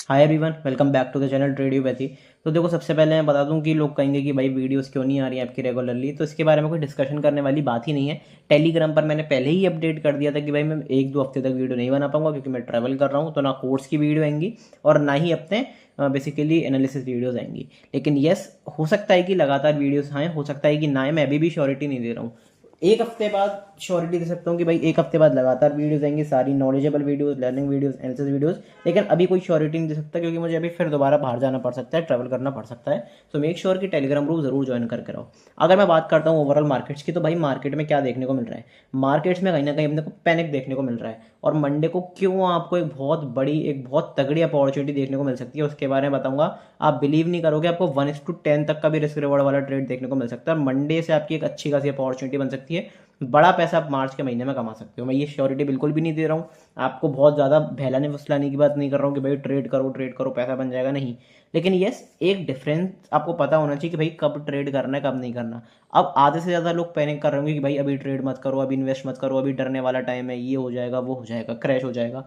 Hi everyone, welcome back to the channel ट्रेडियोपैथी। तो देखो, सबसे पहले मैं बता दूं कि लोग कहेंगे कि भाई वीडियोस क्यों नहीं आ रही हैं आपकी रेगुलरली। तो इसके बारे में कोई डिस्कशन करने वाली बात ही नहीं है। टेलीग्राम पर मैंने पहले ही अपडेट कर दिया था कि भाई मैं 1-2 हफ्ते तक वीडियो नहीं बना पाऊंगा क्योंकि मैं ट्रैवल कर रहा हूँ। तो ना कोर्स की वीडियो आएंगी और ना ही अपने बेसिकली एनालिसिस वीडियोज़ आएंगी। लेकिन येस, हो सकता है कि लगातार वीडियोस आएँ, हो सकता है कि ना आए। मैं अभी भी श्योरिटी नहीं दे रहा हूँ। एक हफ्ते बाद श्योरिटी दे सकता हूँ कि भाई एक हफ्ते बाद लगातार वीडियोस आएंगी, सारी knowledgeable videos, learning videos, analysis videos. लेकिन अभी कोई श्योरिटी नहीं दे सकता क्योंकि मुझे अभी फिर दोबारा बाहर जाना पड़ सकता है, ट्रैवल करना पड़ सकता है। सो मेक श्योर कि टेलीग्राम ग्रुप जरूर ज्वाइन करके रहो। अगर मैं बात करता हूँ ओवरऑल मार्केट्स की, तो भाई मार्केट में क्या देखने को मिल रहा है? मार्केट्स में कहीं ना कहीं अपने को पैनिक देखने को मिल रहा है। और मंडे को क्यों आपको एक बहुत तगड़ी अपॉर्चुनिटी देखने को मिल सकती है, उसके बारे में बताऊंगा। आप बिलीव नहीं करोगे, आपको 1:10 तक का भी रिस्क रिवॉर्ड वाला ट्रेड देखने को मिल सकता है। मंडे से आपकी एक अच्छी खासी अपॉर्चुनिटी बन सकती है। बड़ा पैसा आप मार्च के महीने में कमा सकते हो। मैं ये श्योरिटी बिल्कुल भी नहीं दे रहा हूँ। आपको बहुत ज़्यादा बहलाने फुसलाने की बात नहीं कर रहा हूँ कि भाई ट्रेड करो पैसा बन जाएगा, नहीं। लेकिन यस, एक डिफरेंस आपको पता होना चाहिए कि भाई कब ट्रेड करना है, कब नहीं करना। अब आधे से ज़्यादा लोग पैनिक कर रहे होंगे कि भाई अभी ट्रेड मत करो, अभी इन्वेस्ट मत करो, अभी डरने वाला टाइम है, ये हो जाएगा, वो हो जाएगा, क्रैश हो जाएगा।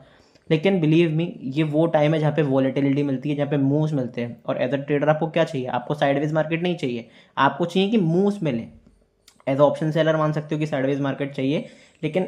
लेकिन बिलीव मी, ये वो टाइम है जहाँ पे वॉलेटिलिटी मिलती है, जहाँ पे मूव्स मिलते हैं। और एज अ ट्रेडर आपको क्या चाहिए? आपको साइडवेज मार्केट नहीं चाहिए, आपको चाहिए कि मूव्स मिले। एज ऑप्शन सेलर मान सकते हो कि साइडवेज मार्केट चाहिए। लेकिन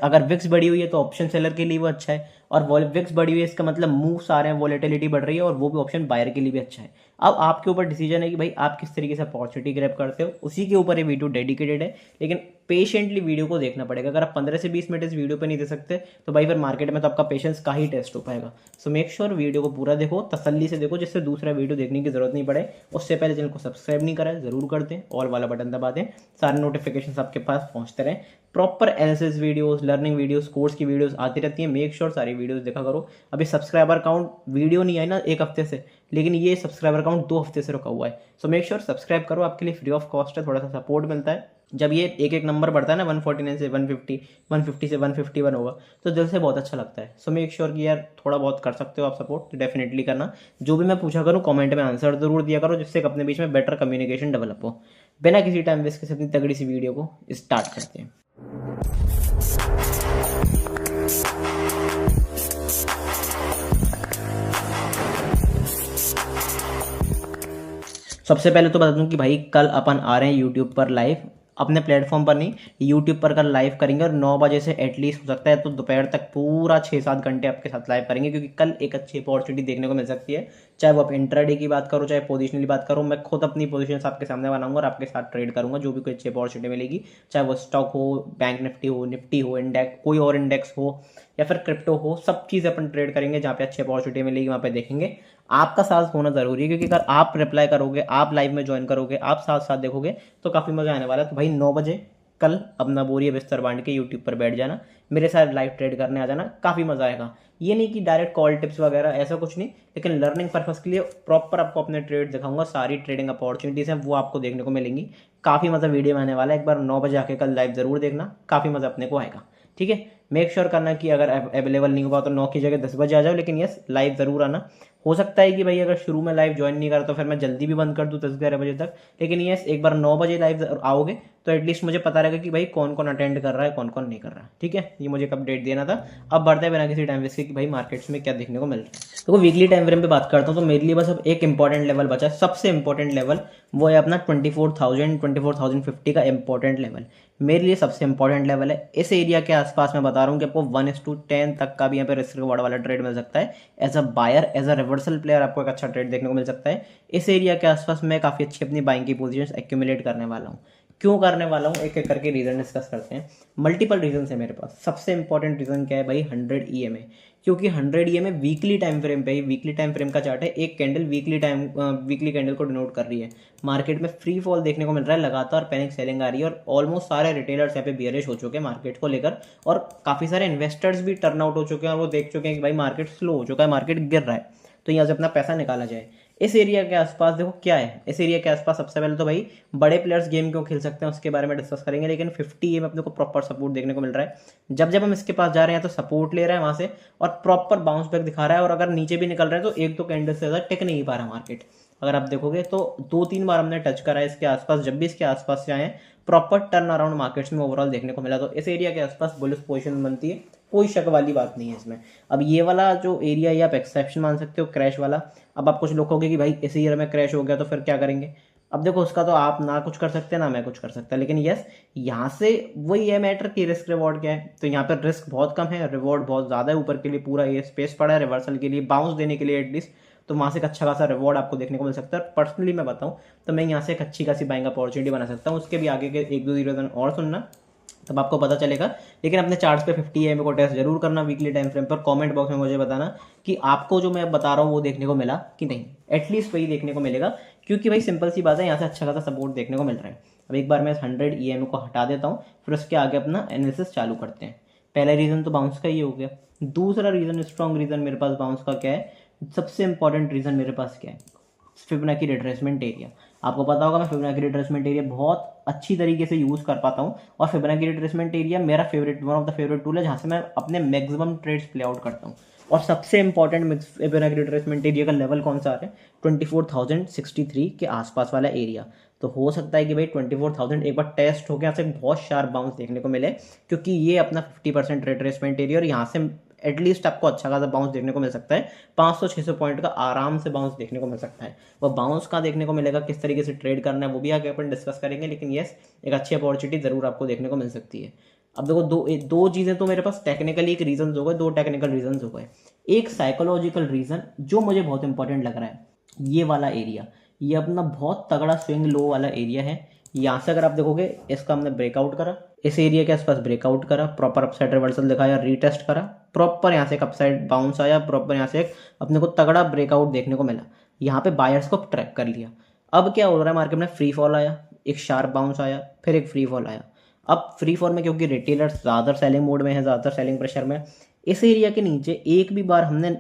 अगर विक्स बढ़ी हुई है तो ऑप्शन सेलर के लिए वो अच्छा है। और विक्स बढ़ी हुई है इसका मतलब मूव्स आ रहे हैं, वॉलेटिलिटी बढ़ रही है, और वो भी ऑप्शन बायर के लिए भी अच्छा है। अब आपके ऊपर डिसीजन है कि भाई आप किस तरीके से अपॉर्चुनिटी ग्रैब करते हो, उसी के ऊपर ये वीडियो डेडिकेटेड है। लेकिन पेशेंटली वीडियो को देखना पड़ेगा। अगर आप 15 से 20 मिनट इस वीडियो पे नहीं दे सकते तो भाई फिर मार्केट में तो आपका पेशेंस का ही टेस्ट हो पाएगा। सो मेक श्योर वीडियो को पूरा देखो, तसल्ली से देखो, जिससे दूसरा वीडियो देखने की जरूरत नहीं पड़े। उससे पहले चैनल को सब्सक्राइब नहीं करा है, जरूर कर दें, ऑल वाला बटन दबा दें, सारे नोटिफिकेशन आपके पास पहुंचते रहें। Proper analysis videos, learning videos, course की वीडियोस आती रहती हैं। मेक श्योर सारी वीडियोस देखा करो। अभी सब्सक्राइबर काउंट वीडियो नहीं आई ना एक हफ्ते से, लेकिन ये सब्सक्राइबर काउंट 2 हफ्ते से रुका हुआ है। सो मेक श्योर सब्सक्राइब करो, आपके लिए फ्री ऑफ कॉस्ट है, थोड़ा सा सपोर्ट मिलता है। जब ये एक एक नंबर बढ़ता है ना, 149 से 150, 150 से 151 होगा, तो दिल से बहुत अच्छा लगता है। सो मेक श्योर कि यार थोड़ा बहुत कर सकते हो आप सपोर्ट, तो डेफिनेटली करना। जो भी मैं पूछा करूँ कमेंट में आंसर जरूर दिया करो, जिससे अपने बीच में बेटर कम्युनिकेशन डेवलप हो। बिना किसी टाइम वेस्ट के अपनी तगड़ी सी वीडियो को स्टार्ट करते हैं। सबसे पहले तो बता दूं कि भाई कल अपन आ रहे हैं यूट्यूब पर लाइव, अपने प्लेटफॉर्म पर नहीं, यूट्यूब पर कल लाइव करेंगे। और 9 बजे से एटलीस्ट हो सकता है तो दोपहर तक पूरा 6-7 घंटे आपके साथ लाइव करेंगे, क्योंकि कल एक अच्छी अपॉर्चुनिटी देखने को मिल सकती है। चाहे वो आप इंट्राडे की बात करो, चाहे पोजिशनली बात करो, मैं खुद अपनी पोजीशन आपके सामने बनाऊंगा और आपके साथ ट्रेड करूंगा। जो भी कोई अच्छी अपॉर्चुनिटी मिलेगी, चाहे वो स्टॉक हो, बैंक निफ्टी हो, इंडेक्स, कोई और इंडेक्स हो, या फिर क्रिप्टो हो, सब चीज़ अपन ट्रेड करेंगे। जहाँ पे अच्छी अपॉर्चुनिटी मिलेगी वहाँ पे देखेंगे। आपका साथ होना जरूरी है, क्योंकि अगर आप रिप्लाई करोगे, आप लाइव में ज्वाइन करोगे, आप साथ साथ देखोगे, तो काफ़ी मज़ा आने वाला है। तो भाई 9 बजे कल अपना बोरिया बिस्तर बांध के यूट्यूब पर बैठ जाना, मेरे साथ लाइव ट्रेड करने आ जाना, काफ़ी मज़ा आएगा। ये नहीं कि डायरेक्ट कॉल टिप्स वगैरह, ऐसा कुछ नहीं, लेकिन लर्निंग पर्पज़ के लिए प्रॉपर आपको अपने ट्रेड दिखाऊंगा। सारी ट्रेडिंग अपॉर्चुनिटीज़ हैं वो आपको देखने को मिलेंगी। काफ़ी मज़ा वीडियो में आने वाला है। एक बार 9 बजे आके कल लाइव ज़रूर देखना, काफ़ी मज़ा अपने को आएगा। ठीक है, मेक श्योर करना कि अगर अवेलेबल नहीं हुआ तो 9 की जगह 10 बजे आ जाओ, लेकिन यस लाइव ज़रूर आना। हो सकता है कि भाई अगर शुरू में लाइव ज्वाइन नहीं करा तो फिर मैं जल्दी भी बंद कर दूँ 10-11 बजे तक। लेकिन यस, एक बार 9 बजे लाइव आओगे तो एटलीस्ट मुझे पता रहेगा कि भाई कौन कौन अटेंड कर रहा है, कौन कौन नहीं कर रहा है। ठीक है, ये मुझे एक अपडेट देना था। अब बढ़ते हैं बिना किसी टाइम वेस्ट के कि भाई मार्केट्स में क्या देखने को मिल रहा है। तो वीकली टाइम फ्रेम पे बात करता हूँ, तो मेरे लिए बस अब एक इंपॉर्टेंट लेवल बचा है, सबसे इंपॉर्टेंट लेवल। वो है अपना 24,050 का इंपॉर्टेंट लेवल। मेरे लिए सबसे इंपॉर्टेंट लेवल है। इस एरिया के आसपास मैं बता रहा हूँ कि आपको 1:10 तक का भी यहाँ पे रिस्क रिवॉर्ड वाला ट्रेड मिल सकता है। As a buyer, as a reversal player आपको एक अच्छा ट्रेड देखने को मिल सकता है। इस एरिया के आसपास मैं काफ़ी अच्छी अपनी बाइंग की पोजीशंस एक्यूमुलेट करने वाला हूँ। क्यों करने वाला हूँ, एक एक करके रीज़न डिस्कस करते हैं। मल्टीपल रीजन है मेरे पास। सबसे इंपॉर्टेंट रीज़न क्या है भाई? 100 EMA। क्योंकि 100 EMA वीकली टाइम फ्रेम पे ही, वीकली टाइम फ्रेम का चार्ट है, एक कैंडल वीकली कैंडल को डिनोट कर रही है। मार्केट में फ्री फॉल देखने को मिल रहा है, लगातार पैनिक सेलिंग आ रही है, और ऑलमोस्ट सारे रिटेलर्स यहाँ पे बियरिश हो चुके हैं मार्केट को लेकर। और काफ़ी सारे इन्वेस्टर्स भी टर्न आउट हो चुके हैं, और वो देख चुके हैं कि भाई मार्केट स्लो हो चुका है, मार्केट गिर रहा है, तो यहाँ से अपना पैसा निकाला जाए। इस एरिया के आसपास देखो क्या है। इस एरिया के आसपास सबसे पहले तो भाई बड़े प्लेयर्स गेम क्यों खेल सकते हैं उसके बारे में डिस्कस करेंगे। लेकिन 50 EMA अपने को प्रॉपर सपोर्ट देखने को मिल रहा है। जब जब हम इसके पास जा रहे हैं तो सपोर्ट ले रहा है वहां से, और प्रॉपर बाउंस बैक दिखा रहा है। और अगर नीचे भी निकल रहे हैं तो एक दो कैंडल से ज़्यादा टिक नहीं पा रहा मार्केट। अगर आप देखोगे तो 2-3 बार हमने टच करा है इसके आसपास। जब भी इसके आसपास से आए, प्रॉपर टर्न अराउंड मार्केट्स में ओवरऑल देखने को मिला। तो इस एरिया के आसपास बुलिश पोजीशन बनती है। कोई शक वाली बात नहीं है इसमें। अब ये वाला जो एरिया ये आप एक्सेप्शन मान सकते हो, क्रैश वाला। अब आप कुछ लोग कहोगे कि भाई इस ईयर में क्रैश हो गया तो फिर क्या करेंगे। अब देखो उसका तो आप ना कुछ कर सकते ना मैं कुछ कर सकता, लेकिन यस यहाँ से वही है मैटर कि रिस्क रिवॉर्ड क्या है। तो यहाँ पर रिस्क बहुत कम है, रिवॉर्ड बहुत ज़्यादा है, ऊपर के लिए पूरा ये स्पेस पड़ा है रिवर्सल के लिए, बाउंस देने के लिए एटलीस्ट। तो वहाँ से एक अच्छा खासा रिवॉर्ड आपको देखने को मिल सकता है। पर्सनली मैं बताऊँ तो मैं यहाँ से एक अच्छी खासी बाइंग अपॉर्चुनिटी बना सकता हूँ। उसके भी आगे के एक दो रीजन और सुनना तब आपको पता चलेगा। लेकिन अपने चार्ट्स पे 50 एम को टेस्ट जरूर करना वीकली टाइम फ्रेम पर। कमेंट बॉक्स में मुझे बताना कि आपको जो मैं बता रहा हूँ वो देखने को मिला कि नहीं। एटलीस्ट वही देखने को मिलेगा, क्योंकि भाई सिंपल सी बात है, यहाँ से अच्छा खासा सपोर्ट देखने को मिल रहा है। अब एक बार मैं 100 EM को हटा देता हूँ, फिर उसके आगे अपना एनालिसिस चालू करते हैं। पहला रीज़न तो बाउंस का ही हो गया। दूसरा रीज़न, स्ट्रॉन्ग रीज़न मेरे पास बाउंस का क्या है, सबसे इंपॉर्टेंट रीज़न मेरे पास क्या है, फिबोनाची रिट्रेसमेंट एरिया। आपको पता होगा मैं फिबोनाची रिट्रेसमेंट एरिया बहुत अच्छी तरीके से यूज़ कर पाता हूँ, और फिबोनाची रिट्रेसमेंट एरिया मेरा favourite, one of the favourite tool है जहाँ से मैं अपने मैक्सिमम ट्रेड्स प्ले आउट करता हूँ। और सबसे इंपॉर्टेंट फिबोनाची रिट्रेसमेंट एरिया का लेवल कौन सा आ रहा है, 24,063 के आसपास वाला एरिया। तो हो सकता है कि भाई 24,000 एक बार टेस्ट हो गया, यहाँ से बहुत शार्प बाउंस देखने को मिले, क्योंकि ये अपना 50% रिट्रेसमेंट एरिया, और यहाँ से एटलीस्ट आपको अच्छा खासा बाउंस देखने को मिल सकता है। 500-600 पॉइंट का आराम से बाउंस देखने को मिल सकता है। वो बाउंस कहाँ देखने को मिलेगा, किस तरीके से ट्रेड करना है, वो भी आगे अपन डिस्कस करेंगे। लेकिन यस, एक अच्छी अपॉर्चुनिटी ज़रूर आपको देखने को मिल सकती है। अब देखो दो चीज़ें तो मेरे पास टेक्निकली एक रीजन हो गए, दो टेक्निकल रीजन हो गए। एक साइकोलॉजिकल रीज़न जो मुझे बहुत इंपॉर्टेंट लग रहा है, ये वाला एरिया, ये अपना बहुत तगड़ा स्विंग लो वाला एरिया है। यहाँ से अगर आप देखोगे, इसका हमने ब्रेकआउट करा, इस एरिया के आसपास ब्रेकआउट करा, प्रॉपर अपसाइड रिवर्सल दिखाया, रीटेस्ट करा, प्रॉपर यहाँ से एक अपसाइड बाउंस आया, प्रॉपर यहाँ से एक अपने को तगड़ा ब्रेकआउट देखने को मिला। यहाँ पे बायर्स को ट्रैप कर लिया। अब क्या हो रहा है मार्केट में, फ्री फॉल आया, एक शार्प बाउंस आया, फिर एक फ्री फॉल आया। अब फ्री फॉल में क्योंकि रिटेलर्स ज़्यादा सेलिंग मोड में है, ज़्यादातर सेलिंग प्रेशर में, इस एरिया के नीचे एक भी बार हमने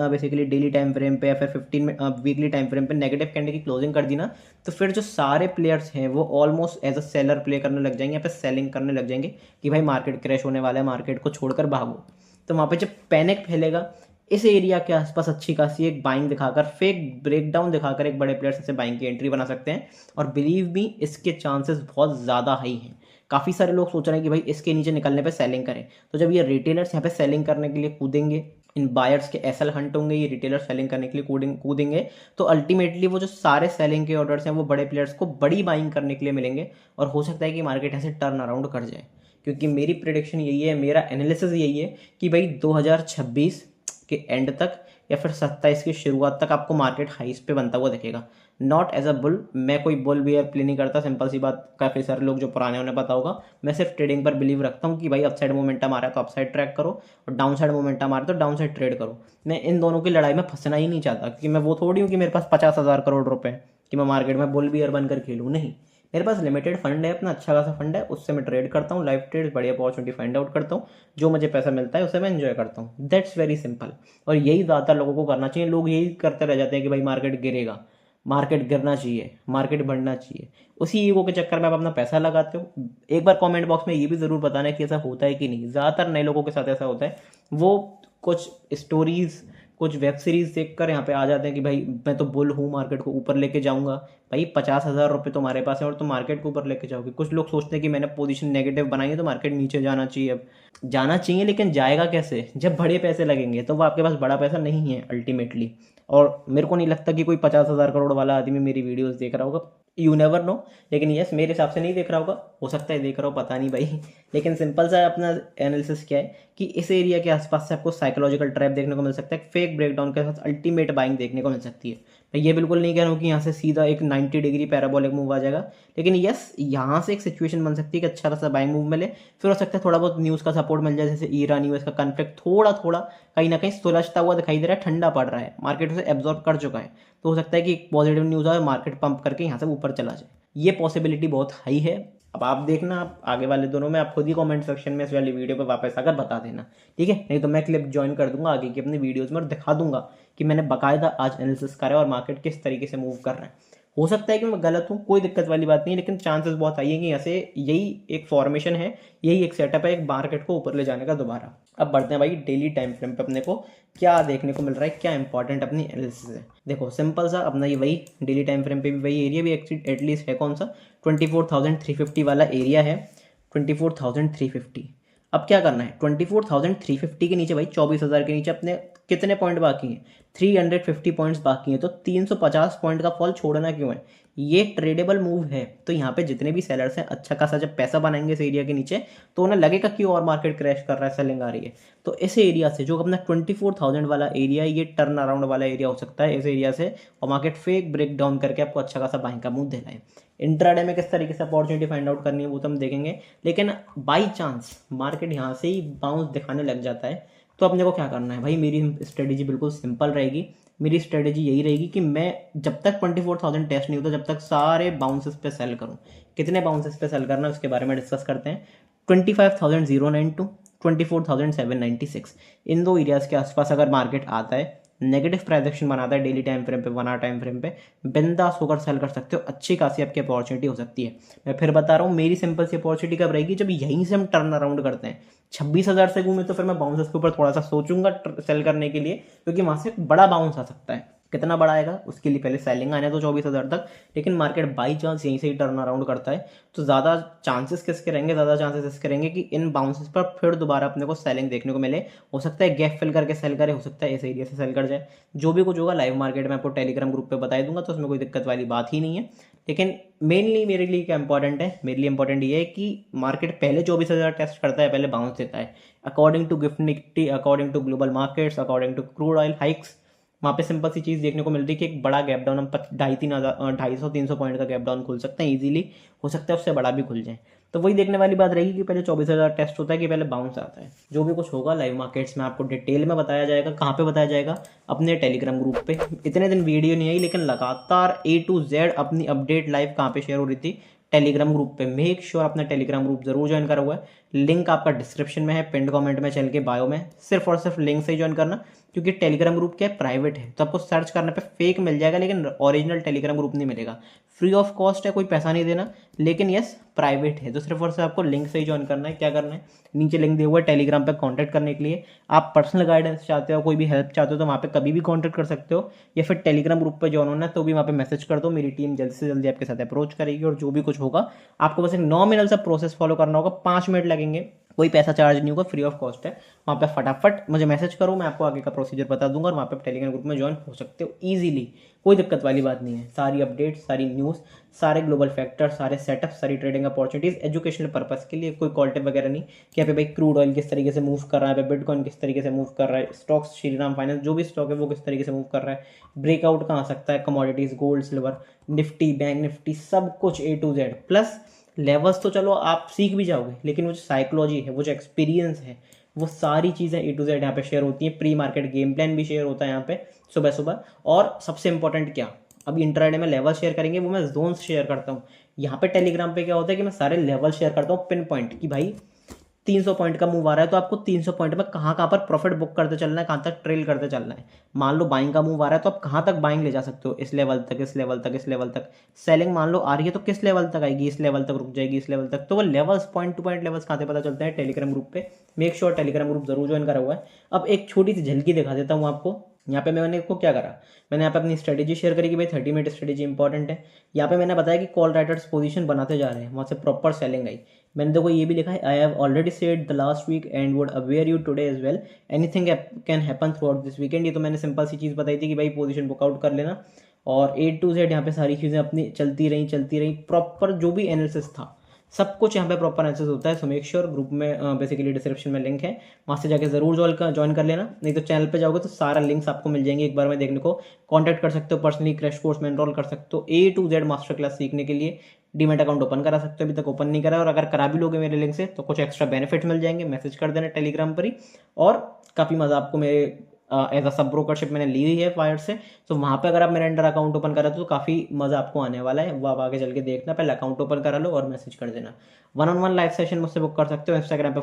बेसिकली डेली टाइम फ्रेम पे या फिर 15 वीकली टाइम फ्रेम पे नेगेटिव कैंडल की क्लोजिंग कर दी ना, तो फिर जो सारे प्लेयर्स हैं वो almost as a seller play करने लग जाएंगे, या फिर सेलिंग करने लग जाएंगे कि भाई मार्केट क्रैश होने वाला है, मार्केट को छोड़कर भागो। तो वहाँ पे जब पैनिक फैलेगा, इस एरिया के आसपास अच्छी खासी एक बाइंग दिखाकर, फेक ब्रेकडाउन दिखाकर एक बड़े प्लेयर्स से बाइंग की एंट्री बना सकते हैं। और बिलीव मी, इसके चांसेस बहुत ज़्यादा हाई हैं। काफ़ी सारे लोग सोच रहे हैं कि भाई इसके नीचे निकलने पे सेलिंग करें। तो जब ये रिटेलर्स यहाँ पे सेलिंग करने के लिए कूदेंगे, इन बायर्स के एसएल हंट होंगे, ये रिटेलर सेलिंग करने के लिए कूदेंगे, तो अल्टीमेटली वो जो सारे सेलिंग के ऑर्डर्स हैं वो बड़े प्लेयर्स को बड़ी बाइंग करने के लिए मिलेंगे, और हो सकता है कि मार्केट ऐसे टर्न अराउंड कर जाए। क्योंकि मेरी प्रिडिक्शन यही है, मेरा एनालिसिस यही है कि भाई 2026 के एंड तक या फिर 27 की शुरुआत तक आपको मार्केट हाइस पे बनता हुआ दिखेगा। नॉट एज अ बुल, मैं कोई बुल बियर प्ले नहीं करता, सिंपल सी बात। काफ़ी सारे लोग जो पुराने उन्हें पता होगा, मैं सिर्फ ट्रेडिंग पर बिलीव रखता हूँ कि भाई अपसाइड मोमेंटम आ रहा है तो अपसाइड ट्रैक करो, और डाउन साइड मोमेंटम आ रहा है तो डाउन साइड ट्रेड करो। मैं इन दोनों की लड़ाई में फंसना ही नहीं चाहता, क्योंकि मैं वो थोड़ी हूँ कि मेरे पास 50,000 करोड़ रुपए कि मैं मार्केट में बुल बियर बनकर खेलूँ। नहीं, मेरे पास लिमिटेड फंड है, अपना अच्छा खासा फंड है, उससे मैं ट्रेड करता हूँ, लाइव ट्रेड, बढ़िया अपॉर्चुनिटी फाइंड आउट करता हूँ, जो मुझे पैसा मिलता है उसे मैं एंजॉय करता हूँ। That's very simple. और यही ज़्यादातर लोगों को करना चाहिए। लोग यही करते रह जाते हैं कि भाई मार्केट गिरेगा, मार्केट गिरना चाहिए, मार्केट बढ़ना चाहिए, उसी ईगो के चक्कर में आप अपना पैसा लगाते हो। एक बार कमेंट बॉक्स में ये भी ज़रूर बताना कि ऐसा होता है कि नहीं। ज़्यादातर नए लोगों के साथ ऐसा होता है, वो कुछ स्टोरीज, कुछ वेब सीरीज देख कर यहाँ पे आ जाते हैं कि भाई मैं तो बुल हूँ, मार्केट को ऊपर लेके जाऊंगा। भाई 50,000 रुपये तुम्हारे पास है और तुम मार्केट को ऊपर लेके जाओगे। कुछ लोग सोचते हैं कि मैंने पोजीशन नेगेटिव बनाई है तो मार्केट नीचे जाना चाहिए। अब जाना चाहिए, लेकिन जाएगा कैसे, जब बड़े पैसे लगेंगे। तो वो आपके पास बड़ा पैसा नहीं है अल्टीमेटली। और मेरे को नहीं लगता कि कोई 50,000 करोड़ वाला आदमी मेरी वीडियोस देख रहा होगा। You never know. लेकिन यस, मेरे हिसाब से नहीं देख रहा होगा, हो सकता है देख रहा हो, पता नहीं भाई। लेकिन सिंपल सा अपना एनालिसिस क्या है कि इस एरिया के आसपास से आपको साइकोलॉजिकल ट्रैप देखने को मिल सकता है, फेक ब्रेकडाउन के साथ अल्टीमेट बाइंग देखने को मिल सकती है। मैं ये बिल्कुल नहीं कह रहा हूँ कि यहाँ से सीधा एक 90 डिग्री पैराबोलिक मूव आ जाएगा, लेकिन यस, यहाँ से एक सिचुएशन बन सकती है कि अच्छा खासा बाइंग मूव मिले। फिर हो सकता है थोड़ा बहुत न्यूज़ का सपोर्ट मिल जाए, जैसे ईरान यूएस का कन्फ्लिक्ट थोड़ा थोड़ा कहीं ना कहीं सुलझता हुआ दिखाई दे रहा है, ठंडा पड़ रहा है, मार्केट उसे एब्जॉर्ब कर चुका है। तो हो सकता है कि एक पॉजिटिव न्यूज़ आए, मार्केट पंप करके यहाँ से ऊपर चला जाए। ये पॉसिबिलिटी बहुत हाई है। अब आप देखना, आप आगे वाले दोनों में आप खुद ही कमेंट सेक्शन में इस वाली वीडियो पे वापस आकर बता देना, ठीक है। नहीं तो मैं क्लिप ज्वाइन कर दूंगा आगे की अपनी वीडियोस में और दिखा दूंगा कि मैंने बाकायदा आज एनालिसिस करा है और मार्केट किस तरीके से मूव कर रहा है। हो सकता है कि मैं गलत हूँ, कोई दिक्कत वाली बात नहीं है, लेकिन चांसेस बहुत हाई है कि यहाँ से यही एक फॉर्मेशन है, यही एक सेटअप है एक मार्केट को ऊपर ले जाने का दोबारा। अब बढ़ते हैं भाई डेली टाइम फ्रेम पे, अपने को क्या देखने को मिल रहा है, क्या इंपॉर्टेंट अपनी एनालिसिस है। देखो सिंपल सा अपना ये वही डेली टाइम फ्रेम पे भी वही एरिया भी एटलीस्ट है, कौन सा, 24,350 वाला एरिया है, 24,350। अब क्या करना है, 24,350 के नीचे भाई 24,000 के नीचे अपने कितने पॉइंट बाकी हैं, 350 पॉइंट्स बाकी हैं, तो 350 पॉइंट का फॉल छोड़ना क्यों है, ये ट्रेडेबल मूव है। तो यहाँ पे जितने भी सेलर्स हैं अच्छा खासा जब पैसा बनाएंगे इस एरिया के नीचे तो उन्हें लगेगा कि और मार्केट क्रैश कर रहा है, सेलिंग आ रही है। तो इस एरिया से जो अपना 24,000 वाला एरिया, ये टर्न अराउंड वाला एरिया हो सकता है इस एरिया से, और मार्केट फेक ब्रेक डाउन करके आपको अच्छा खासा बाइंग का मूव देना है। इंट्राडे में किस तरीके से अपॉर्चुनिटी फाइंड आउट करनी है वो तो हम देखेंगे, लेकिन बाई चांस मार्केट यहाँ से ही बाउंस दिखाने लग जाता है तो अपने को क्या करना है भाई, मेरी स्ट्रेटेजी बिल्कुल सिंपल रहेगी। मेरी स्ट्रेटेजी यही रहेगी कि मैं जब तक 24,000 टेस्ट नहीं होता जब तक सारे बाउंसेस पे सेल करूं। कितने बाउंसेस पे सेल करना है उसके बारे में डिस्कस करते हैं। 25,092, 24,796, इन दो एरियाज के आसपास अगर मार्केट आता है, नेगेटिव प्राइजेक्शन बनाता है डेली टाइम फ्रेम पे, 1 आवर टाइम फ्रेम पे, बिंदास होकर सेल कर सकते हो, अच्छी खासी आपकी अपॉर्चुनिटी हो सकती है। मैं फिर बता रहा हूँ मेरी सिंपल सी अपॉर्चुनिटी कब रहेगी, जब यहीं से हम टर्न अराउंड करते हैं। 26,000 से घूमे तो फिर मैं बाउंसेस के ऊपर थोड़ा सा सोचूंगा सेल करने के लिए, क्योंकि वहां से बड़ा बाउंस आ सकता है। कितना बड़ा आएगा उसके लिए पहले सेलिंग आने तो 24,000 तक, लेकिन मार्केट बाई चांस यहीं से ही टर्न अराउंड करता है तो ज़्यादा चांसेस किसके रहेंगे, ज़्यादा चांसेस इसके रहेंगे कि इन बाउंसेस पर फिर दोबारा अपने को सेलिंग देखने को मिले। हो सकता है गैप फिल करके सेल करे, हो सकता है इस एरिया से सेल कर जाए, जो भी कुछ होगा लाइव मार्केट में आपको टेलीग्राम ग्रुप पे बता दूंगा, तो उसमें कोई दिक्कत वाली बात ही नहीं है। लेकिन मेनली मेरे लिए क्या इंपॉर्टेंट है, मेरे लिए इंपॉर्टेंट ये है कि मार्केट पहले 24,000 टेस्ट करता है, पहले बाउंस देता है according to Gift Nifty, according to global markets, according to crude oil hikes. वहाँ पे सिंपल सी चीज़ देखने को मिल रही है कि एक बड़ा गैप डाउन हम 250-300 पॉइंट का गैप डाउन खुल सकते हैं इजीली, हो सकता है उससे बड़ा भी खुल जाए। तो वही देखने वाली बात रहेगी कि पहले 24,000 टेस्ट होता है कि पहले बाउंस आता है। जो भी कुछ होगा लाइव मार्केट्स में आपको डिटेल में बताया जाएगा। कहाँ पे बताया जाएगा, अपने टेलीग्राम ग्रुप पे। इतने दिन वीडियो नहीं आई लेकिन लगातार A to Z अपनी अपडेट लाइव कहाँ पे शेयर हो रही थी, टेलीग्राम ग्रुप पे। मेक श्योर अपना टेलीग्राम ग्रुप जरूर ज्वाइन करा हुआ है, लिंक आपका डिस्क्रिप्शन में है, पिन कमेंट में, चल के बायो में, सिर्फ और सिर्फ लिंक से ही ज्वाइन करना, क्योंकि टेलीग्राम ग्रुप क्या है, प्राइवेट है, तो आपको सर्च करने पे फेक मिल जाएगा लेकिन ओरिजिनल टेलीग्राम ग्रुप नहीं मिलेगा। फ्री ऑफ कॉस्ट है, कोई पैसा नहीं देना, लेकिन यस प्राइवेट है, तो सिर्फ और सिर्फ आपको लिंक से ही ज्वाइन करना है। क्या करना है, नीचे लिंक दिया हुआ है टेलीग्राम पे कांटेक्ट करने के लिए। आप पर्सनल गाइडेंस चाहते हो, कोई भी हेल्प चाहते हो तो वहाँ पे कभी भी कांटेक्ट कर सकते हो, या फिर टेलीग्राम ग्रुप पे ज्वाइन होना है तो भी वहाँ पे मैसेज कर दो, मेरी टीम जल्दी से जल्दी आपके साथ अप्रोच करेगी। और जो भी कुछ होगा आपको बस एक नॉमिनल सा प्रोसेस फॉलो करना होगा, 5 मिनट लगेंगे, कोई पैसा चार्ज नहीं होगा, फ्री ऑफ कॉस्ट है। वहाँ पे फटाफट मुझे मैसेज करो, मैं आपको आगे का प्रोसीजर बता दूंगा, और वहाँ पे टेलीग्राम ग्रुप में ज्वाइन हो सकते हो ईजिली, कोई दिक्कत वाली बात नहीं है। सारी अपडेट, सारी न्यूज़, सारे ग्लोबल फैक्टर, सारे सेटअप, सारी ट्रेडिंग अपॉर्चुनिटीज़ एजुकेशनल पर्पस के लिए, कोई कॉल टिप वगैरह नहीं कि यहाँ पे भाई क्रूड ऑयल किस तरीके से मूव कर रहा है, बिटकॉइन किस तरीके से मूव कर रहा है, स्टॉक्स श्रीराम फाइनेंस जो भी स्टॉक है वो किस तरीके से मूव कर रहा है, ब्रेकआउट कहाँ आ सकता है, commodities, gold, silver, Nifty, bank Nifty, सब कुछ A to Z। Plus levels तो चलो आप सीख भी जाओगे, लेकिन वो जो साइकोलॉजी है, वो जो एक्सपीरियंस है, वो सारी चीज़ें A to Z यहाँ पे शेयर होती हैं। प्री मार्केट गेम प्लान भी शेयर होता है यहाँ पे सुबह सुबह। और सबसे इंपॉर्टेंट क्या, अभी इंट्राडे में लेवल शेयर करेंगे, वो मैं जोन्स शेयर करता हूँ। यहाँ पे टेलीग्राम पे क्या होता है कि मैं सारे लेवल शेयर करता हूँ पिन पॉइंट, कि भाई 300 पॉइंट का मूव आ रहा है तो आपको 300 पॉइंट में कहाँ कहाँ पर प्रॉफिट बुक करते चलना है, कहाँ तक ट्रेल करते चलना है। मान लो बाइंग का मूव आ रहा है तो आप कहाँ तक बाइंग ले जा सकते हो, इस लेवल तक, इस लेवल तक, इस लेवल तक। सेलिंग मान लो आ रही है तो किस लेवल तक आएगी, इस लेवल तक रुक जाएगी, इस लेवल तक। तो वो levels, point two point levels कहाँ से पता चलते हैं, टेलीग्राम ग्रुप पे। मेक श्योर टेलीग्राम ग्रुप जरूर ज्वाइन करा हुआ है। अब एक छोटी सी झलकी दिखा देता हूँ आपको। यहाँ पे मैंने को क्या करा, मैंने यहाँ पे अपनी स्ट्रेटेजी शेयर करी कि भाई 30 मिनट स्ट्रेटेजी इंपॉर्टेंट है। यहाँ पे मैंने बताया कि कॉल राइटर्स पोजीशन बनाते जा रहे हैं, वहाँ से प्रॉपर सेलिंग आई। मैंने देखो ये भी लिखा है, I have already said the last week and would aware you today as well, anything can happen throughout this weekend. ये तो मैंने सिंपल सी चीज़ बताई थी कि भाई पोजीशन बुकआउट कर लेना। और A to Z यहाँ पे सारी चीज़ें अपनी चलती रही, प्रॉपर जो भी एनालिसिस था सब कुछ यहाँ पे प्रॉपर एनालिसिस होता है। सो मेक श्योर ग्रुप में बेसिकली डिस्क्रिप्शन में लिंक है, वहाँ से जाके जरूर ज्वाइन कर लेना। नहीं तो चैनल पे जाओगे तो सारा लिंक्स आपको मिल जाएंगे एक बार में देखने को। कॉन्टैक्ट कर सकते हो पर्सनली, क्रैश कोर्स में एनरोल कर सकते हो। A to Z master class सीखने के लिए डीमैट अकाउंट ओपन करा सकते हो, अभी तक ओपन नहीं करा। और अगर करा भी लोगे मेरे लिंक से तो कुछ एक्स्ट्रा बेनिफिट मिल जाएंगे, मैसेज कर देना टेलीग्राम पर ही। और काफ़ी मज़ा आपको मेरे एज अ सब ब्रोकरशिप मैंने ली हुई है फायर से, तो वहाँ पे अगर आप मेरे अंडर अकाउंट ओपन करा तो काफ़ी मज़ा आपको आने वाला है। वो आप आगे चल के देखना, पहले अकाउंट ओपन करा लो और मैसेज कर देना। 1-on-1 लाइव सेशन मुझसे बुक कर सकते हो। इंस्टाग्राम पे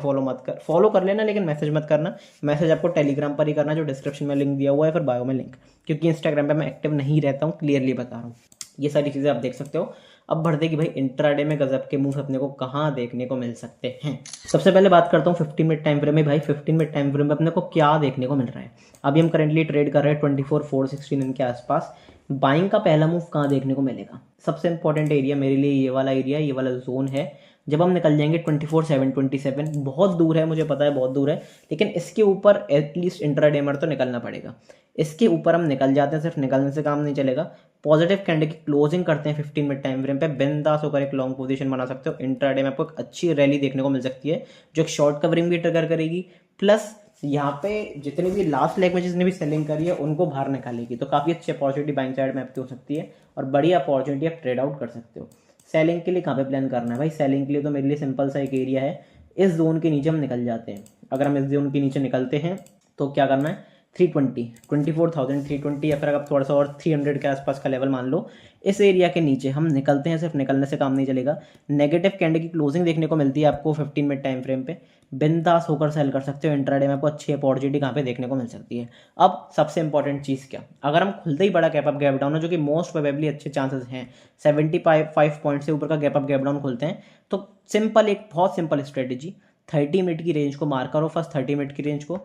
फॉलो कर लेना, लेकिन मैसेज मत करना। मैसेज आपको टेलीग्राम पर ही करना, जो डिस्क्रिप्शन में लिंक दिया हुआ है, फिर बायो में लिंक, क्योंकि इंस्टाग्राम पर मैं एक्टिव नहीं रहता हूँ, क्लियरली बता रहा हूँ। ये सारी चीज़ें आप देख सकते हो। अब बढ़ते कि भाई इंट्राडे में गजब के मूव अपने को कहाँ देखने को मिल सकते हैं। सबसे पहले बात करता हूँ 15 मिनट टाइम फ्रेम में। भाई 15 मिनट टाइम फ्रेम में अपने को क्या देखने को मिल रहा है। अभी हम करंटली ट्रेड कर रहे हैं 24,416 इनके आसपास। बाइंग का पहला मूव कहाँ देखने को मिलेगा, सबसे इंपॉर्टेंट एरिया मेरे लिए ये वाला एरिया, ये वाला जोन है जब हम निकल जाएंगे 24,727, बहुत दूर है मुझे पता है, बहुत दूर है, लेकिन इसके ऊपर एटलीस्ट इंट्राडे में तो निकलना पड़ेगा। इसके ऊपर हम निकल जाते हैं, सिर्फ निकलने से काम नहीं चलेगा। पॉजिटिव कैंडल की क्लोजिंग करते हैं 15 मिनट टाइम फ्रेम पे, बिंदास होकर एक लॉन्ग पोजीशन बना सकते हो। इंट्राडे में आपको एक अच्छी रैली देखने को मिल सकती है जो एक शॉर्ट कवरिंग भी ट्रिगर करेगी, प्लस यहाँ पे जितनी भी लास्ट लेग में जिसने भी सेलिंग करी है उनको बाहर निकालेगी। तो काफ़ी अच्छी अपॉर्चुनिटी बाइंग साइड में आपकी हो सकती है और बड़ी अपॉर्चुनिटी आप ट्रेड आउट कर सकते हो। सेलिंग के लिए कहाँ पे प्लान करना है भाई? सेलिंग के लिए तो मेरे लिए सिंपल सा एक एरिया है, इस जोन के नीचे हम निकल जाते हैं। अगर हम इस जोन के नीचे निकलते हैं तो क्या करना है, 320, 24,320 या फिर अगर आप थोड़ा सा और 300 के आसपास का लेवल मान लो, इस एरिया के नीचे हम निकलते हैं। सिर्फ निकलने से काम नहीं चलेगा, नेगेटिव कैंडल की क्लोजिंग देखने को मिलती है आपको 15 मिनट टाइम फ्रेम पे, बिंदास होकर सेल कर सकते हो। इंट्राडे में आपको अच्छी अपॉर्चुनिटी कहाँ पे देखने को मिल सकती है। अब सबसे इंपॉर्टेंट चीज़ क्या, अगर हम खुलते ही बड़ा गैप अप गैप डाउन है, जो कि मोस्ट प्रोबेबली अच्छे चांसेस हैं, 75 पॉइंट से ऊपर का गैप अप गैप डाउन खुलते हैं, तो सिंपल, एक बहुत सिंपल स्ट्रेटेजी, 30 मिनट की रेंज को मार करो फर्स्ट, 30 मिनट की रेंज को।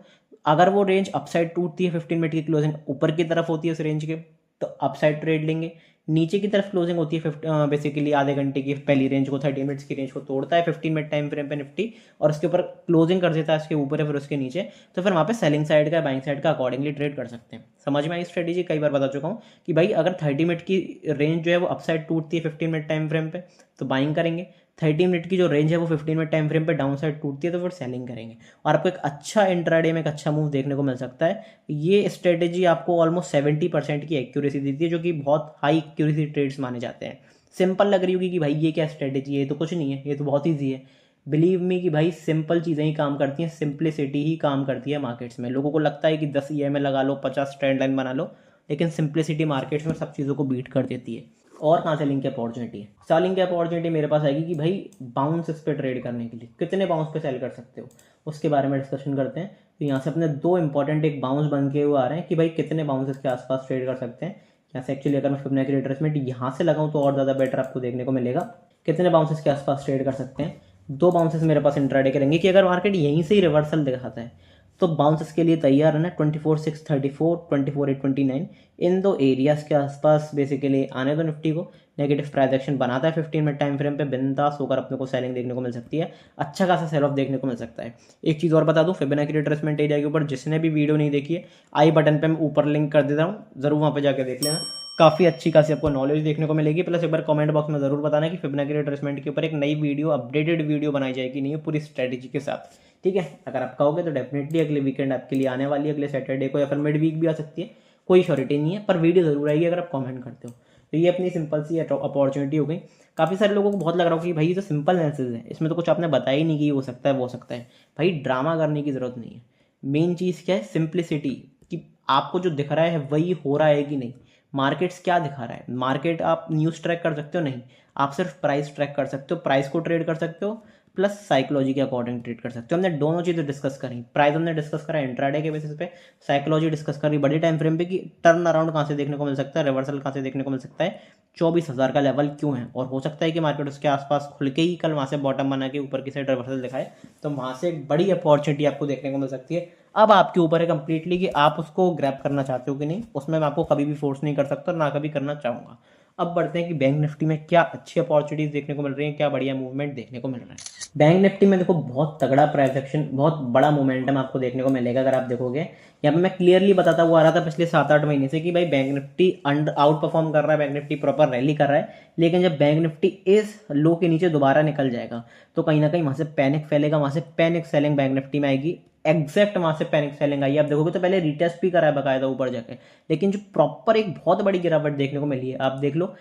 अगर वो रेंज अपसाइड टूटती है, 15 मिनट की क्लोजिंग ऊपर की तरफ होती है उस रेंज के, तो अपसाइड ट्रेड लेंगे। नीचे की तरफ क्लोजिंग होती है बेसिकली आधे घंटे की पहली रेंज को, 30 मिनट्स की रेंज को तोड़ता है 15 मिनट टाइम फ्रेम पे निफ्टी, और उसके ऊपर क्लोजिंग कर देता है इसके ऊपर है फिर उसके नीचे, तो फिर वहाँ पे सेलिंग साइड का बाइंग साइड का अकॉर्डिंगली ट्रेड कर सकते हैं। समझ में आई स्ट्रेटेजी? कई बार बता चुका हूँ कि भाई अगर 30 मिनट की रेंज जो है वो अपसाइड टूटती है 15 मिनट टाइम फ्रेम पे तो बाइंग करेंगे, 30 मिनट की जो रेंज है वो 15 मिनट टाइम फ्रेम पे डाउन साइड टूटती है तो फिर सेलिंग करेंगे, और आपको एक अच्छा इंट्राडे में एक अच्छा मूव देखने को मिल सकता है। ये स्ट्रेटेजी आपको ऑलमोस्ट 70% की एक्यूरेसी देती है, जो कि बहुत हाई एक्यूरेसी ट्रेड्स माने जाते हैं। सिंपल लग रही होगी कि भाई ये क्या स्ट्रेटेजी है, ये तो कुछ नहीं है, ये तो बहुत ईजी है। बिलीव मी कि भाई सिंपल चीज़ें ही काम करती हैं, सिंप्लिसिटी ही काम करती है मार्केट्स में। लोगों को लगता है कि 10 EMA लगा लो, 50 ट्रेंड लाइन बना लो, लेकिन सिंप्लिसिटी मार्केट्स में सब चीज़ों को बीट कर देती है। और कहाँ सेलिंग की अपॉर्चुनिटी है? सेलिंग की अपॉर्चुनिटी मेरे पास आएगी कि भाई बाउंस पे ट्रेड करने के लिए कितने बाउंस पे सेल कर सकते हो, उसके बारे में डिस्कशन करते हैं। तो यहाँ से अपने दो इंपॉर्टेंट एक बाउंस बन के हुए आ रहे हैं कि भाई कितने बाउंसेस के आसपास ट्रेड कर सकते हैं। यहाँ से एक्चुअली अगर मैं फिबोनाची रिट्रेसमेंट यहाँ से लगाऊँ तो और ज़्यादा बेटर आपको देखने को मिलेगा। कितने बाउंसेस के आसपास ट्रेड कर सकते हैं? दो बाउंसेस मेरे पास इंट्राडे करेंगे कि अगर मार्केट यहीं से ही रिवर्सल दिखाता है तो बाउंसेस के लिए तैयार है ना, 24,634, 24,829, इन दो एरियाज के आसपास बेसिकली आने दो निफ्टी को। नेगेटिव प्राइस एक्शन बनाता है 15 मिनट टाइम फ्रेम पे, बिंदास होकर अपने को सेलिंग देखने को मिल सकती है, अच्छा खासा सेल ऑफ देखने को मिल सकता है। एक चीज़ और बता दूं, फिबोनाची रिट्रेसमेंट एरिया के ऊपर जिसने भी वीडियो नहीं देखी है, आई बटन पे मैं ऊपर लिंक कर देता हूँ, जरूर वहाँ पे जाकर देख लेना। काफ़ी अच्छी खासी आपको नॉलेज देखने को मिलेगी। प्लस एक बार कमेंट बॉक्स में ज़रूर बताना कि फिबोनाची रिट्रेसमेंट के ऊपर एक नई वीडियो, अपडेटेड वीडियो बनाई जाएगी नहीं है पूरी स्ट्रेटेजी के साथ, ठीक है? अगर आप कहोगे तो डेफिनेटली अगले वीकेंड आपके लिए आने वाली है, अगले सैटरडे को या फिर मिड वीक भी आ सकती है, कोई श्योरिटी नहीं है, पर वीडियो जरूर आएगी अगर आप कमेंट करते हो। तो ये अपनी सिंपल सी अपॉर्चुनिटी हो गई। काफ़ी सारे लोगों को बहुत लग रहा हो कि भाई ये तो सिंपल एनालिसिस है, इसमें तो कुछ आपने बताया ही नहीं कि हो सकता है वो हो सकता है। भाई ड्रामा करने की ज़रूरत नहीं है, मेन चीज़ क्या है, सिंप्लिसिटी, कि आपको जो दिख रहा है वही हो रहा है कि नहीं। मार्केट्स क्या दिखा रहा है? मार्केट आप न्यूज़ ट्रैक कर सकते हो नहीं, आप सिर्फ प्राइस ट्रैक कर सकते हो, प्राइस को ट्रेड कर सकते हो, प्लस साइकोलॉजी के अकॉर्डिंग ट्रेड कर सकते हो। हमने दोनों चीज़ें डिस्कस करी, प्राइस हमने डिस्कस करा इंट्राडे के बेसिस पे, साइकोलॉजी डिस्कस करी बड़े टाइम फ्रेम पे कि टर्न अराउंड कहाँ से देखने को मिल सकता है, रिवर्सल कहाँ से देखने को मिल सकता है, 24,000 का लेवल क्यों है, और हो सकता है कि मार्केट उसके आसपास खुल के ही कल वहाँ से बॉटम बना के ऊपर की साइड रिवर्सल दिखाए, तो वहाँ से एक बड़ी अपॉर्चुनिटी आपको देखने को मिल सकती है। अब आपके ऊपर है कंप्लीटली कि आप उसको ग्रैब करना चाहते हो कि नहीं, उसमें मैं आपको कभी भी फोर्स नहीं कर सकता और ना कभी करना चाहूँगा। अब बढ़ते हैं कि बैंक निफ्टी में क्या अच्छी अपॉर्चुनिटीज देखने को मिल रही हैं, क्या बढ़िया मूवमेंट देखने को मिल रहा है। बैंक निफ्टी में देखो बहुत तगड़ा प्राइस एक्शन, बहुत बड़ा मोमेंटम आपको देखने को मिलेगा। अगर आप देखोगे यहाँ पे मैं क्लियरली बताता हुआ आ रहा था पिछले 7-8 महीने से कि भाई बैंक निफ्टी आउट परफॉर्म कर रहा है, बैंक निफ्टी प्रॉपर रैली कर रहा है, लेकिन जब बैंक निफ्टी इस लो के नीचे दोबारा निकल जाएगा तो कहीं ना कहीं वहाँ से पैनिक फैलेगा, वहाँ से पैनिक सेलिंग बैंक निफ्टी में आएगी, एग्जैक्ट वहाँ से पैनिक सेलिंग आई। आप देखोगे तो पहले रिटेस्ट भी करा है बकायदा ऊपर जाके, लेकिन जो प्रॉपर एक बहुत बड़ी गिरावट देखने को मिली है, आप देख लो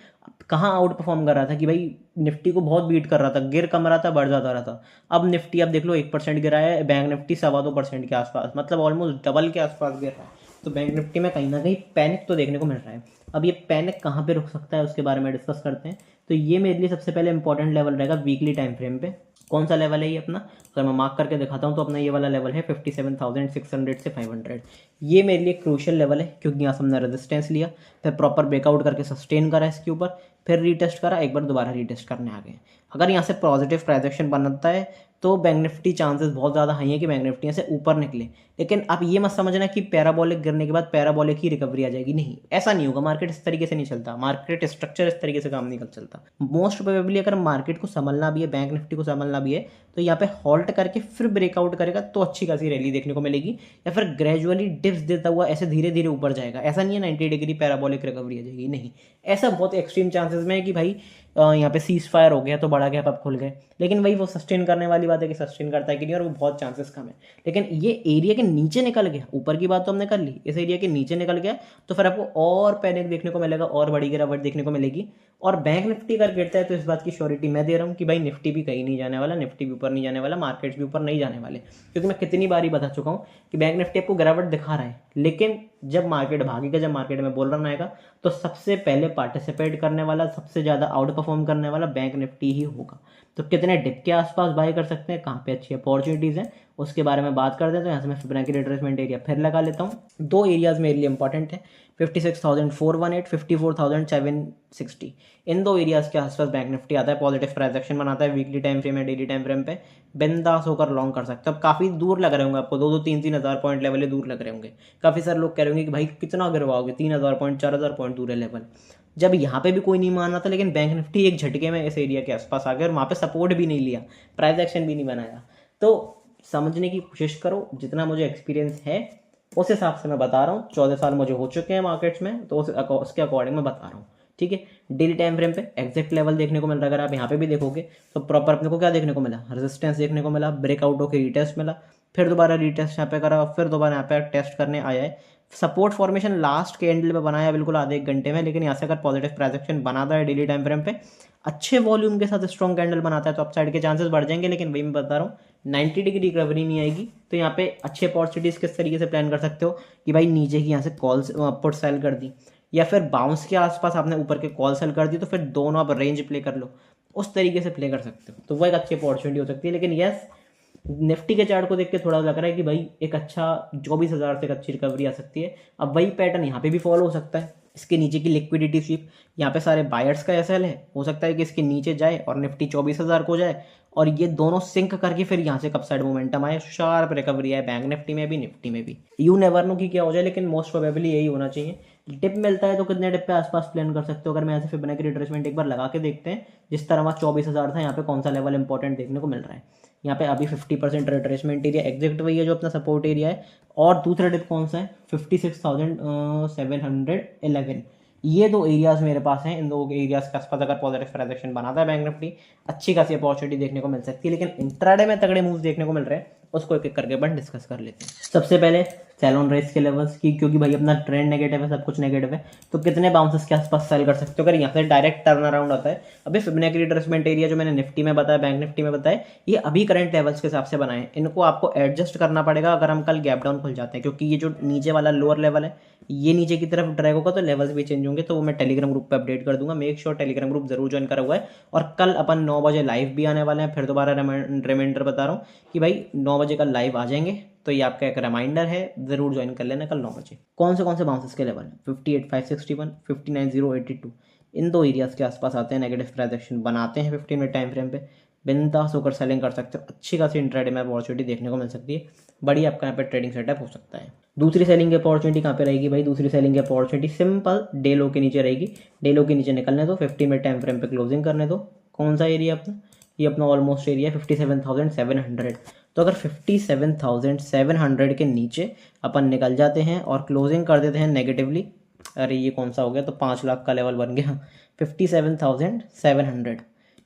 कहाँ आउट परफॉर्म कर रहा था कि भाई निफ्टी को बहुत बीट कर रहा था, गिर कम रहा था, बढ़ जाता रहा था। अब निफ्टी आप देख लो 1% गिरा है, बैंक निफ्टी 2.25% के आसपास, मतलब ऑलमोस्ट डबल के आसपास गिर रहा है। तो बैंक निफ्टी में कहीं ना कहीं पैनिक तो देखने को मिल रहा है। अब ये पैनिक कहाँ पे रुक सकता है उसके बारे में डिस्कस करते हैं। तो ये मेरे लिए सबसे पहले इंपॉर्टेंट लेवल रहेगा वीकली टाइम फ्रेम पे। कौन सा लेवल है ये अपना? अगर मैं मार्क करके दिखाता हूँ तो अपना ये वाला लेवल है 57,600 से 500। ये मेरे लिए क्रूशियल लेवल है क्योंकि यहाँ से हमने रेजिस्टेंस लिया, फिर प्रॉपर ब्रेकआउट करके सस्टेन करा इसके ऊपर, फिर रीटेस्ट करा, एक बार दोबारा रीटेस्ट करने आ गए। अगर यहाँ से पॉजिटिव प्राइजेक्शन बनता है तो बैंक निफ्टी चांसेस बहुत ज़्यादा हाई है कि बैंक निफ्टी से ऊपर निकले। लेकिन आप ये मत समझना कि पैराबोलिक गिरने के बाद पैराबोलिक ही रिकवरी आ जाएगी, नहीं, ऐसा नहीं होगा। मार्केट इस तरीके से नहीं चलता, मार्केट स्ट्रक्चर इस तरीके से काम नहीं कर चलता। मोस्ट प्रोबेबली अगर मार्केट को संभलना भी है, बैंक निफ्टी को संभलना भी है, तो यहाँ पे हॉल्ट करके फिर ब्रेकआउट करेगा तो अच्छी खासी रैली देखने को मिलेगी, या फिर ग्रेजुअली डिप्स देता हुआ ऐसे धीरे धीरे ऊपर जाएगा। ऐसा नहीं है 90 डिग्री पैराबोलिक रिकवरी आ जाएगी, नहीं, ऐसा बहुत एक्सट्रीम चांसेस में है कि भाई यहाँ पे सीज फायर हो गया तो बड़ा गैप अप खुल गए। लेकिन भाई वो सस्टेन करने वाली बात है कि सस्टेन करता है कि नहीं, और वो बहुत चांसेस कम है। लेकिन ये एरिया के नीचे निकल गया, ऊपर की बात तो हमने कर ली, इस एरिया के नीचे निकल गया तो फिर आपको और पैनिक देखने को मिलेगा, और बड़ी गिरावट देखने को मिलेगी। और बैंक निफ्टी अगर गिरता है तो इस बात की श्योरिटी मैं दे रहा हूँ कि भाई निफ्टी भी कहीं नहीं जाने वाला, निफ्टी भी ऊपर नहीं जाने वाला, मार्केट्स भी ऊपर नहीं जाने वाले। क्योंकि मैं कितनी बार ही बता चुका हूँ कि बैंक निफ्टी आपको गिरावट दिखा रहा है, लेकिन जब मार्केट भागेगा, जब मार्केट में बुल रन आएगा, तो सबसे पहले पार्टिसिपेट करने वाला, सबसे ज़्यादा आउट परफॉर्म करने वाला बैंक निफ्टी ही होगा। तो कितने डिप के आसपास बाय कर सकते हैं, कहाँ पे अच्छी अपॉर्चुनिटीज़ हैं, उसके बारे में बात कर दें। तो यहाँ से मैं फिबोनाची रिट्रेसमेंट एरिया फिर लगा लेता हूँ। दो एरियाज मेरे लिए इंपॉर्टेंट है, 56,418, 54,760। इन दो एरियाज के आसपास बैंक निफ्टी आता है, पॉजिटिव प्राइजेक्शन बनाता है, वीकली टाइम फ्रेम या डेली टाइम फ्रेम पे बिंदास होकर लॉन्ग कर सकते हो। अब काफ़ी दूर लग रहे होंगे आपको, 2-3 हज़ार पॉइंट लेवल दूर लग रहे होंगे। काफ़ी सारे लोग कह रहे होंगे कि भाई कितना गिरवाओगे, 3,000 पॉइंट 4,000 पॉइंट दूर है लेवल। जब यहाँ पे भी कोई नहीं मान रहा था, लेकिन बैंक निफ्टी एक झटके में इस एरिया के आसपास आ गया और वहाँ पे सपोर्ट भी नहीं लिया, प्राइस एक्शन भी नहीं बनाया। तो समझने की कोशिश करो, जितना मुझे एक्सपीरियंस है उस हिसाब से मैं बता रहा हूँ। 14 साल मुझे हो चुके हैं मार्केट्स में, तो उसके अकॉर्डिंग मैं बता रहा हूँ, ठीक है। डेली टाइम फ्रेम पे एग्जैक्ट लेवल देखने को मिल रहा है। अगर आप यहाँ पे भी देखोगे तो प्रॉपर अपने को क्या देखने को मिला, रेजिस्टेंस देखने को मिला, ब्रेकआउट होकर रिटेस्ट मिला, फिर दोबारा रिटेस्ट यहाँ पे करा, फिर दोबारा यहाँ पे टेस्ट करने आया है। सपोर्ट फॉर्मेशन लास्ट कैंडल पे बनाया बिल्कुल आधे एक घंटे में, लेकिन यहाँ से अगर पॉजिटिव प्राइजेक्शन बनाता है डेली टाइम फ्रेम पे, अच्छे वॉल्यूम के साथ स्ट्रॉन्ग कैंडल बनाता है, तो अपसाइड के चांसेस बढ़ जाएंगे। लेकिन वही मैं बता रहा हूँ, 90 डिग्री रिकवरी नहीं आएगी। तो यहाँ पे अच्छी अपॉर्चुनिटीज़ किस तरीके से प्लान कर सकते हो कि भाई नीचे की यहाँ से कॉल्स पुट सेल कर दी, या फिर बाउंस के आसपास आपने ऊपर के कॉल सेल कर दी, तो फिर दोनों आप रेंज प्ले कर लो, उस तरीके से प्ले कर सकते हो। तो वो एक अच्छी अपॉर्चुनिटी हो सकती है। लेकिन यस, निफ्टी के चार्ट को देख के थोड़ा लग रहा है कि भाई एक अच्छा 24,000 से एक अच्छी रिकवरी आ सकती है। अब वही पैटर्न यहाँ पे भी फॉलो हो सकता है। इसके नीचे की लिक्विडिटी स्वीप, यहाँ पे सारे बायर्स का एसएल है, हो सकता है कि इसके नीचे जाए और निफ्टी 24,000 को जाए, और ये दोनों सिंक करके फिर यहाँ से कब साइड मोमेंटम आए, शार्प रिकवरी आए बैंक निफ्टी में भी, निफ्टी में भी। यू नेवर नो कि क्या हो जाए, लेकिन मोस्ट प्रोबेबली यही होना चाहिए। डिप मिलता है तो कितने डिप पे आसपास प्लान कर सकते हो। अगर मैं ऐसे फिबोनाची रिट्रेसमेंट एक बार लगा के देखते हैं, जिस तरह वहाँ 24,000 था, यहाँ पे कौन सा लेवल इंपॉर्टेंट देखने को मिल रहा है। यहाँ पे अभी 50% रिट्रेसमेंट एरिया एग्जैक्ट वही है जो अपना सपोर्ट एरिया है। और दूसरा डिप कौन सा है, 56,711। ये दो एरियाज मेरे पास हैं। इन दो एरियाज के आसपास अगर पॉजिटिव ट्रांजैक्शन बनाता है बैंक निफ्टी, अच्छी खासी अपॉर्चुनिटी देखने को मिल सकती है। लेकिन इंट्राडे में तगड़े मूव्स देखने को मिल रहे हैं, उसको एक एक करके अपन डिस्कस कर लेते हैं। सबसे पहले सेल ऑन रेस के लेवल्स की, क्योंकि भाई अपना ट्रेंड नेगेटिव है, सब कुछ नेगेटिव है, तो कितने बाउंसेस के आसपास सेल कर सकते हो। अगर यहाँ से डायरेक्ट टर्न अराउंड आता है, अभी फिबोनाची रिट्रेसमेंट एरिया जो मैंने निफ्टी में बताया, बैंक निफ्टी में बताया, ये अभी करंट लेवल्स के हिसाब से बनाए। इनको आपको एडजस्ट करना पड़ेगा अगर हम कल गैप डाउन खुल जाते हैं, क्योंकि ये जो नीचे वाला लोअर लेवल है, ये नीचे की तरफ ड्रैग होगा तो लेवल्स भी चेंज होंगे। तो वो मैं टेलीग्राम ग्रुप पे अपडेट कर दूंगा, मेक श्योर टेलीग्राम ग्रुप जरूर ज्वाइन करा हुआ है। और कल अपन 9 बजे लाइव भी आने वाले हैं। फिर दोबारा रिमाइंडर बता रहा हूँ कि भाई 9 बजे कल लाइव आ जाएंगे, तो ये आपका एक रिमाइंडर है, जरूर ज्वाइन कर लेना कल 9 बजे। कौन से बाउंसेस के लेवल, 58,561, 59,082, इन दो एरियाज के आसपास आते हैं, नेगेटिव ट्रांजैक्शन बनाते हैं 15 मिनट टाइम फ्रेम पे, बिंदास होकर सेलिंग कर सकते हो। अच्छी खासी इंट्राडे में अपॉर्चुनिटी देखने को मिल सकती है, बढ़िया आपका यहाँ पे ट्रेडिंग सेटअप हो सकता है। दूसरी सेलिंग की अपॉर्चुनिटी कहाँ पे रहेगी भाई, दूसरी सेलिंग की अपॉर्चुनिटी सिंपल डे लो के नीचे रहेगी। डे लो के नीचे निकलने दो, 15 मिनट टाइम फ्रेम पे क्लोजिंग करने दो। कौन सा एरिया अपना, ये अपना ऑलमोस्ट एरिया 57,700। तो अगर 57,700 के नीचे अपन निकल जाते हैं और क्लोजिंग कर देते हैं नेगेटिवली, अरे ये कौन सा हो गया, तो 5 लाख का लेवल बन गया, 57,700,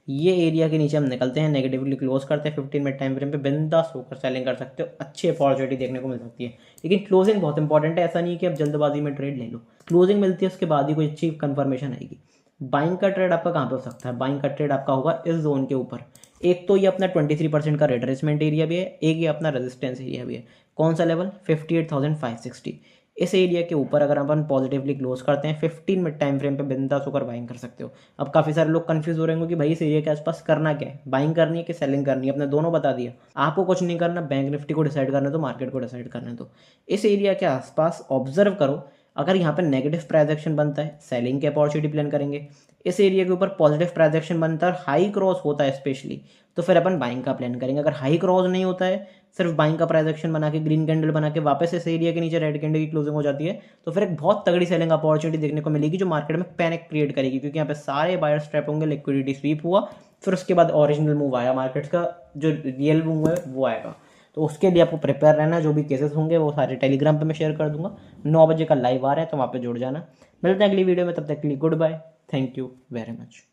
ये एरिया के नीचे हम निकलते हैं, नेगेटिवली क्लोज करते हैं 15 मिनट टाइम फ्रेम पे, बिंदास होकर सेलिंग कर सकते हो। अच्छी अपॉर्चुनिटी देखने को मिल सकती है। लेकिन क्लोजिंग बहुत इंपॉर्टेंट है, ऐसा नहीं कि आप जल्दबाजी में ट्रेड ले लो, क्लोजिंग मिलती है उसके बाद ही कोई अच्छी कंफर्मेशन आएगी। बाइंग का ट्रेड आपका कहाँ पे हो सकता है, बाइंग का ट्रेड आपका होगा इस जोन के ऊपर। एक तो ये अपना 23% का रिट्रेसमेंट एरिया भी है, एक ये अपना रेजिस्टेंस एरिया भी है। कौन सा लेवल, 58,560। इस एरिया के ऊपर अगर अपन पॉजिटिवली क्लोज करते हैं 15 मिनट टाइम फ्रेम पे, बिंदास होकर बाइंग कर सकते हो। अब काफ़ी सारे लोग कंफ्यूज हो रहे होंगे कि भाई इस एरिया के आसपास करना क्या है, बाइंग करनी है कि सेलिंग करनी है, अपने दोनों बता दिया। आपको कुछ नहीं करना, बैंक निफ्टी को डिसाइड करने दो, मार्केट को डिसाइड करने दो। इस एरिया के आसपास ऑब्जर्व करो, अगर यहाँ पर नेगेटिव प्राइस एक्शन बनता है, सेलिंग की अपॉर्चुनिटी प्लान करेंगे। इस एरिया के ऊपर पॉजिटिव ट्रांजैक्शन बनता है और हाई क्रॉस होता है स्पेशली, तो फिर अपन बाइंग का प्लान करेंगे। अगर हाई क्रॉस नहीं होता है, सिर्फ बाइंग का ट्रांजैक्शन बना के ग्रीन कैंडल बना के वापस इस एरिया के नीचे रेड कैंडल की क्लोजिंग हो जाती है, तो फिर एक बहुत तगड़ी सेलिंग अपॉर्चुनिटी देखने को मिलेगी जो मार्केट में पैनिक क्रिएट करेगी, क्योंकि यहाँ पे सारे बायर्स ट्रैप होंगे, लिक्विडिटी स्वीप हुआ, फिर उसके बाद ओरिजिनल मूव आया मार्केट का, जो रियल मूव है वो आएगा। तो उसके लिए आपको प्रिपेयर रहना। जो भी केसेस होंगे वो सारे टेलीग्राम पे मैं शेयर कर दूंगा। 9 बजे का लाइव आ रहा है, तो वहाँ पे जुड़ जाना। मिलते हैं अगली वीडियो में, तब तक के लिए goodbye, thank you very much.